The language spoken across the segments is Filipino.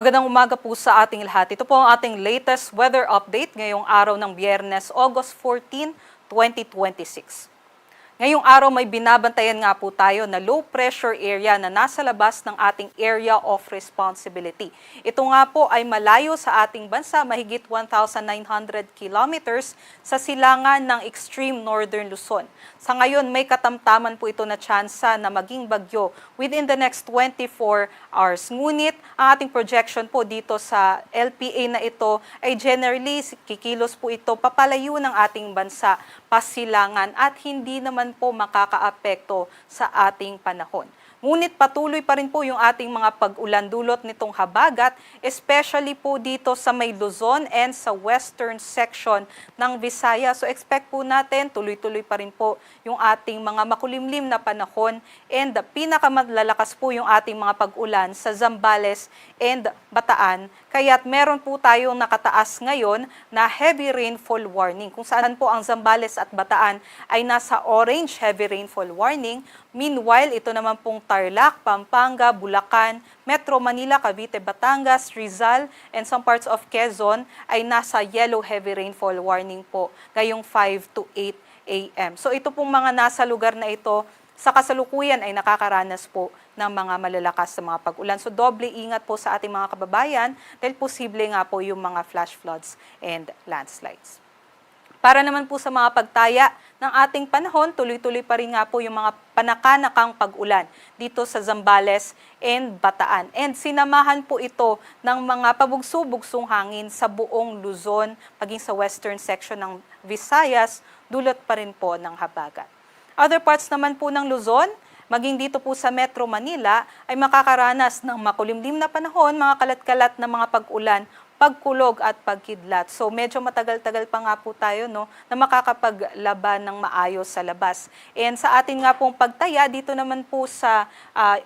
Magandang umaga po sa ating lahat. Ito po ang ating latest weather update ngayong araw ng Biyernes, August 14, 2026. Ngayong araw may binabantayan nga po tayo na low pressure area na nasa labas ng ating area of responsibility. Ito nga po ay malayo sa ating bansa, mahigit 1,900 kilometers sa silangan ng extreme northern Luzon. Sa ngayon may katamtaman po ito na tsansa na maging bagyo within the next 24 hours. Ngunit ang ating projection po dito sa LPA na ito ay generally kikilos po ito papalayo ng ating bansa pasilangan at hindi naman po makakaapekto sa ating panahon. Ngunit patuloy pa rin po yung ating mga pag-ulan dulot nitong habagat, especially po dito sa may Luzon and sa western section ng Visayas. So expect po natin, tuloy-tuloy pa rin po yung ating mga makulimlim na panahon and pinakamalalakas po yung ating mga pag-ulan sa Zambales and Bataan. Kaya't meron po tayong nakataas ngayon na heavy rainfall warning kung saan po ang Zambales at Bataan ay nasa orange heavy rainfall warning. Meanwhile, ito naman pong Tarlac, Pampanga, Bulacan, Metro Manila, Cavite, Batangas, Rizal, and some parts of Quezon ay nasa yellow heavy rainfall warning po ngayong 5 to 8 a.m. So ito pong mga nasa lugar na ito sa kasalukuyan ay nakakaranas po ng mga malalakas na mga pag-ulan. So doble ingat po sa ating mga kababayan dahil posible nga po yung mga flash floods and landslides. Para naman po sa mga pagtaya ng ating panahon, tuloy-tuloy pa rin nga po yung mga panakanakang pag-ulan dito sa Zambales and Bataan. And sinamahan po ito ng mga pabugso-bugsong hangin sa buong Luzon, maging sa western section ng Visayas, dulot pa rin po ng habagat. Other parts naman po ng Luzon, maging dito po sa Metro Manila, ay makakaranas ng makulimlim na panahon, mga kalat-kalat na mga pag-ulan, pagkulog at pagkidlat. So medyo matagal-tagal pa nga po tayo na makakapaglaban ng maayos sa labas. And sa atin nga pong pagtaya, dito naman po sa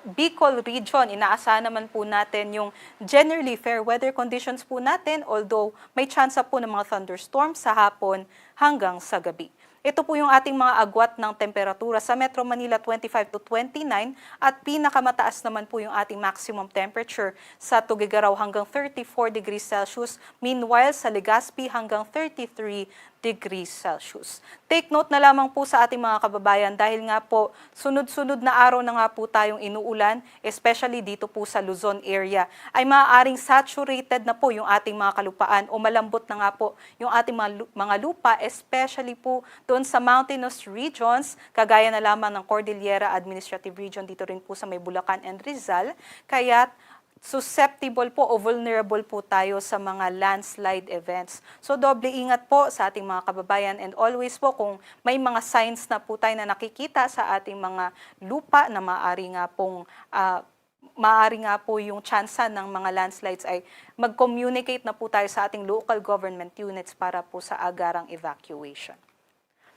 Bicol region, inaasahan naman po natin yung generally fair weather conditions po natin, although may chance po ng mga thunderstorms sa hapon hanggang sa gabi. Ito po yung ating mga agwat ng temperatura sa Metro Manila 25 to 29 at pinakamataas naman po yung ating maximum temperature sa Tuguegarao hanggang 34 degrees Celsius, meanwhile sa Legazpi hanggang 33 degrees Celsius. Take note na lamang po sa ating mga kababayan dahil nga po sunod-sunod na araw na nga po tayong inuulan, especially dito po sa Luzon area, ay maaaring saturated na po yung ating mga kalupaan o malambot na nga po yung ating mga lupa, especially po doon sa mountainous regions, kagaya na lamang ng Cordillera Administrative Region, dito rin po sa may Bulacan and Rizal, kaya susceptible po o vulnerable po tayo sa mga landslide events. So doble ingat po sa ating mga kababayan and always po kung may mga signs na po tayo na nakikita sa ating mga lupa na maaari nga po yung tsansa ng mga landslides ay mag-communicate na po tayo sa ating local government units para po sa agarang evacuation.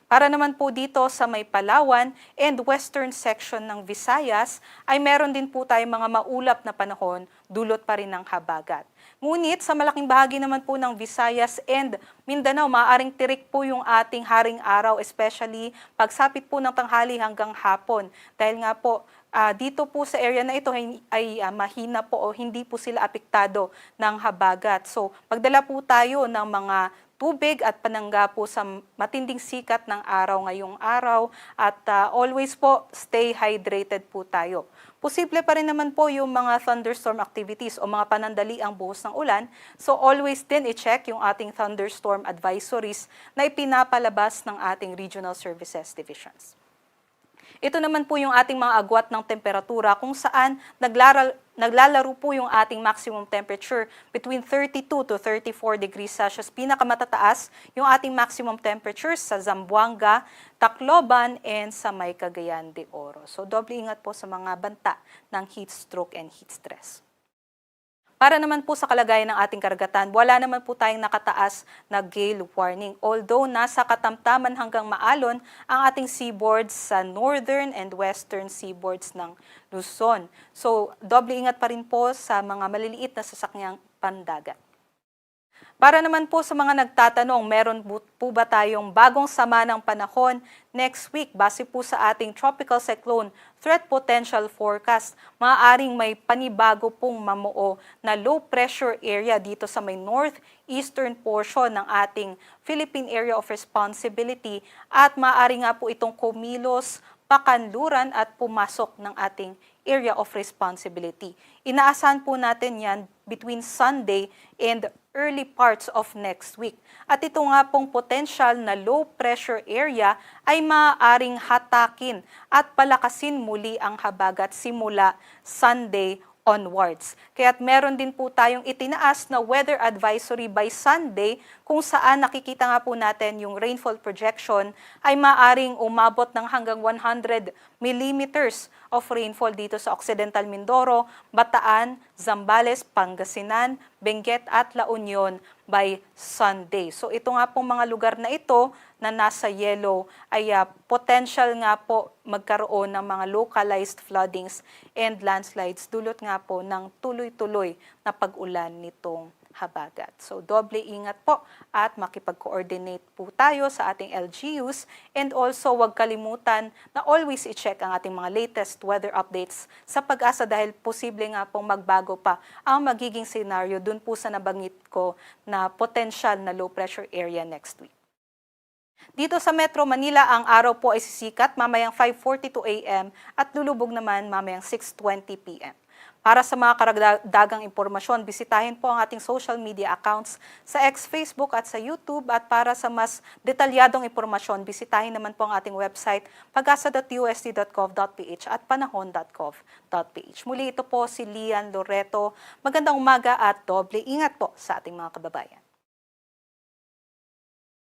Para naman po dito sa may Palawan and western section ng Visayas ay meron din po tayong mga maulap na panahon, dulot pa rin ng habagat. Ngunit sa malaking bahagi naman po ng Visayas and Mindanao, maaaring tirik po yung ating haring araw, especially pagsapit po ng tanghali hanggang hapon. Dahil nga po, dito po sa area na ito ay mahina po o hindi po sila apektado ng habagat. So, pagdala po tayo ng mga tubig at panangga po sa matinding sikat ng araw ngayong araw at always po stay hydrated po tayo. Posible pa rin naman po yung mga thunderstorm activities o mga panandali ang buhos ng ulan. So always din i-check yung ating thunderstorm advisories na ipinapalabas ng ating regional services divisions. Ito naman po yung ating mga agwat ng temperatura kung saan naglalaro po yung ating maximum temperature between 32 to 34 degrees Celsius. Pinakamatataas yung ating maximum temperature sa Zamboanga, Tacloban, and sa may Cagayan de Oro. So doble ingat po sa mga banta ng heat stroke and heat stress. Para naman po sa kalagayan ng ating karagatan, wala naman po tayong nakataas na gale warning. Although nasa katamtaman hanggang maalon ang ating seaboards sa northern and western seaboards ng Luzon. So, doble ingat pa rin po sa mga maliliit na sasakyang pandagat. Para naman po sa mga nagtatanong, meron po ba tayong bagong sama ng panahon next week? Base po sa ating tropical cyclone threat potential forecast, maaaring may panibago pong mamuo na low pressure area dito sa may northeastern portion ng ating Philippine Area of Responsibility at maaari nga po itong kumilos, pakanluran at pumasok ng ating area of responsibility. Inaasahan po natin yan between Sunday and early parts of next week. At ito nga pong potential na low pressure area ay maaaring hatakin at palakasin muli ang habagat simula Sunday onwards. Kaya't meron din po tayong itinaas na weather advisory by Sunday kung saan nakikita nga po natin yung rainfall projection ay maaring umabot ng hanggang 100 millimeters of rainfall dito sa Occidental Mindoro, Bataan, Zambales, Pangasinan, Benguet at La Union by Sunday. So ito nga pong mga lugar na ito na nasa yellow ay potential nga po magkaroon ng mga localized floodings and landslides dulot nga po ng tuloy-tuloy na pag-ulan nitong habagat. So doble ingat po at makipag-coordinate po tayo sa ating LGUs and also huwag kalimutan na always i-check ang ating mga latest weather updates sa Pag-asa dahil posible nga pong magbago pa ang magiging scenario dun po sa nabanggit ko na potential na low pressure area next week. Dito sa Metro Manila, ang araw po ay sisikat mamayang 5:42 a.m. at lulubog naman mamayang 6:20 p.m. Para sa mga karagdagang impormasyon, bisitahin po ang ating social media accounts sa X, Facebook at sa YouTube. At para sa mas detalyadong impormasyon, bisitahin naman po ang ating website pagasa.usd.gov.ph at panahon.gov.ph. Muli ito po si Lian Loreto. Magandang umaga at doble ingat po sa ating mga kababayan.